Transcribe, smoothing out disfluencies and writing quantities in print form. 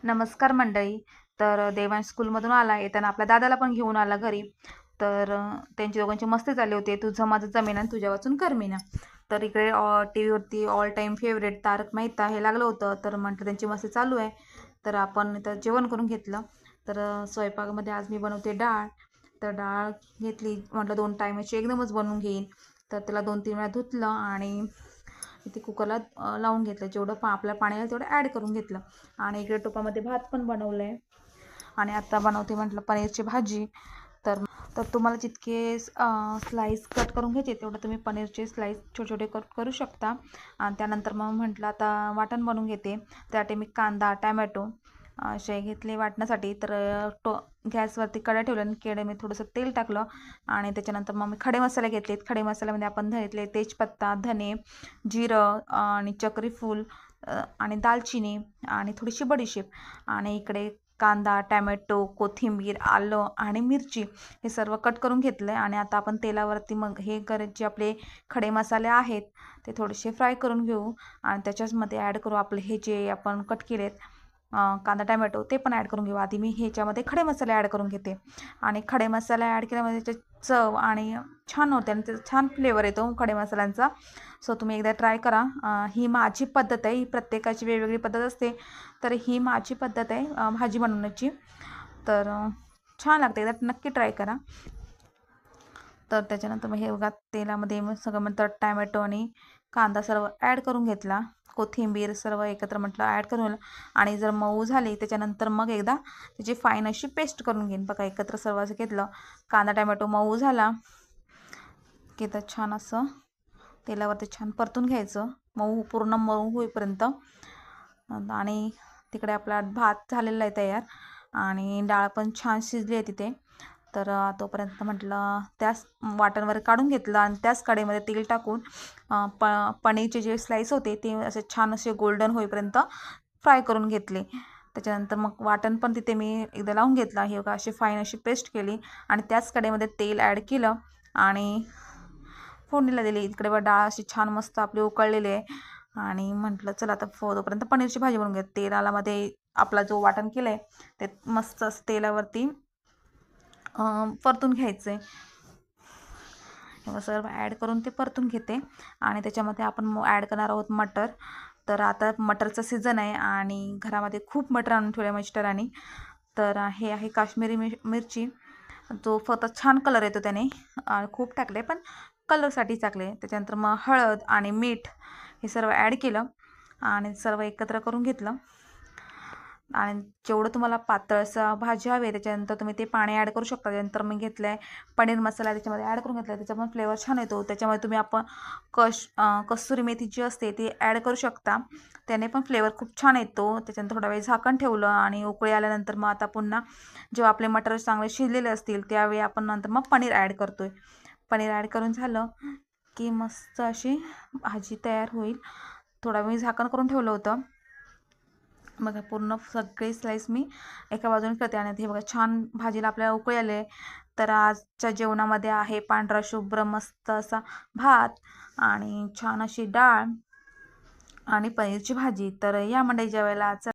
नमस्कार मंडळी. तर देवांश स्कूलमधून आला. येताना आपल्या दादाला पण घेऊन आला घरी. तर त्यांची दोघांची मस्ती चालली होती, तुझं माझं जमेना आणि तुझ्या वाचून करमेना. तर इकडे टी व्हीवरती ऑल टाईम फेवरेट तारक मेहता हे लागलं होतं. तर म्हटलं त्यांची मस्ती चालू आहे, तर आपण इथं जेवण करून घेतलं. तर स्वयंपाकामध्ये आज मी बनवते डाळ. तर डाळ घेतली, म्हटलं 2 टायमाची एकदमच बनवून घेईन. तर त्याला 2-3 वेळा धुतलं आणि इथे कुकरला लावून घेतलं. जेवढं आपल्याला पाणी आलं तेवढं ॲड करून घेतलं. आणि इकडे टोपामध्ये भात पण बनवलं आहे. आणि आता बनवते म्हटलं पनीरची भाजी. तर तर तुम्हाला जितके स्लाईस कट करून घ्यायचे तेवढं तुम्ही पनीरचे स्लाईस छोटे छोटे कट करू शकता. आणि त्यानंतर मग म्हटलं आता वाटण बनवून घेते. त्यासाठी मी कांदा, टॅमॅटो असे घेतले वाटण्यासाठी. तर गॅसवरती कढई ठेवलं आणि कढईमध्ये थोडंसं तेल टाकलं. आणि त्याच्यानंतर मग मी खडे मसाले घेतलेत. खडे मसाल्यामध्ये आपण घेतले तेजपत्ता, धने, जिरं आणि चक्री फूल आणि दालचिनी आणि थोडीशी बडीशेप. आणि इकडे कांदा, टॅमॅटो, कोथिंबीर, आलं आणि मिरची हे सर्व कट करून घेतलं आहे. आणि आता आपण तेलावरती मग हे जे आपले खडे मसाले आहेत ते थोडेसे फ्राय करून घेऊ. आणि त्याच्यामध्ये ॲड करू आपले हे जे आपण कट केलेत कांदा, टॅमॅटो ते पण ॲड करून घेऊ. आधी मी ह्याच्यामध्ये खडे मसाले ॲड करून घेते. आणि खडे मसाले ॲड केल्यामध्ये त्याची चव आणि छान होते आणि त्याचा छान फ्लेवर येतो खडे मसाल्यांचा. सो तुम्ही एकदा ट्राय करा. ही माझी पद्धत आहे, ही प्रत्येकाची वेगवेगळी पद्धत असते. तर ही माझी पद्धत आहे भाजी बनवण्याची. तर छान लागते, एकदा नक्की ट्राय करा. तर त्याच्यानंतर मग हे बघा तेलामध्ये मग सगळं नंतर टॅमॅटो आणि कांदा सर्व ॲड करून घेतला. कोथिंबीर सर्व एकत्र म्हटलं ॲड करून. आणि जर मऊ झाली त्याच्यानंतर मग एकदा त्याची फाईन अशी पेस्ट करून घेईन. बघा एकत्र सर्व असं घेतलं. कांदा टॅमॅटो मऊ झाला की तर छान असं तेलावरती छान परतून घ्यायचं, मऊ पूर्ण मऊ होईपर्यंत. आणि तिकडे आपला भात झालेला आहे तयार आणि डाळ पण छान शिजली आहे तिथे. तर तोपर्यंत म्हटलं त्याच वाटणवर काढून घेतलं आणि त्याच कढईमध्ये तेल टाकून पनीरचे जे स्लाईस होते ते असे छान असे गोल्डन होईपर्यंत फ्राय करून घेतले. त्याच्यानंतर मग वाटण पण तिथे मी एकदा लावून घेतलं. हे बघा अशी फाईन अशी पेस्ट केली आणि त्याच कढईमध्ये तेल ॲड केलं आणि फोडणीला दिली. इकडे बघा डाळ अशी छान मस्त आपली उकळलेली आहे. आणि म्हटलं चला आता तोपर्यंत पनीरची भाजी बनवून घ्या. तेलामध्ये आपला जो वाटण केलं आहे ते मस्त असं तेलावरती परतून घ्यायचं आहे. सर्व ॲड करून ते परतून घेते. आणि त्याच्यामध्ये आपण ॲड करणार आहोत मटर. तर आता मटरचा सीझन आहे आणि घरामध्ये खूप मटर आणून ठेवलं मिस्टरांनी. तर हे आहे काश्मीरी मिरची, जो फक्त छान कलर येतो त्याने. खूप टाकले पण कलरसाठी टाकले. त्याच्यानंतर मग हळद आणि मीठ हे सर्व ॲड केलं आणि सर्व एकत्र करून घेतलं. आणि जेवढं तुम्हाला पातळसा भाजी हवी त्याच्यानंतर तुम्ही ते पाणी ॲड करू शकता. त्यानंतर मी घेतलं आहे पनीर मसाला त्याच्यामध्ये ॲड करून घेतला. त्याच्यामुळे फ्लेवर छान येतो. त्याच्यामध्ये तुम्ही आपण कस्तुरी मेथी जी असते ती ॲड करू शकता, त्याने पण फ्लेवर खूप छान येतो. त्याच्यानंतर थोडा वेळ झाकण ठेवलं आणि उकळी आल्यानंतर मग आता पुन्हा जेव्हा आपले मटर चांगले शिजलेले असतील त्यावेळी आपण नंतर मग पनीर ॲड करतो आहे. पनीर ॲड करून झालं की मस्त अशी भाजी तयार होईल. थोडा वेळ झाकण करून ठेवलं होतं. बघा पूर्ण सगळे स्लाईस मी एका बाजूने करते. आणि हे बघा छान भाजीला आपल्याला उकळी आले. तर आजच्या जेवणामध्ये आहे पांढरा शुभ्र मस्त असा भात आणि छान अशी डाळ आणि पनीरची भाजी. तर या मंडळी जेवायला.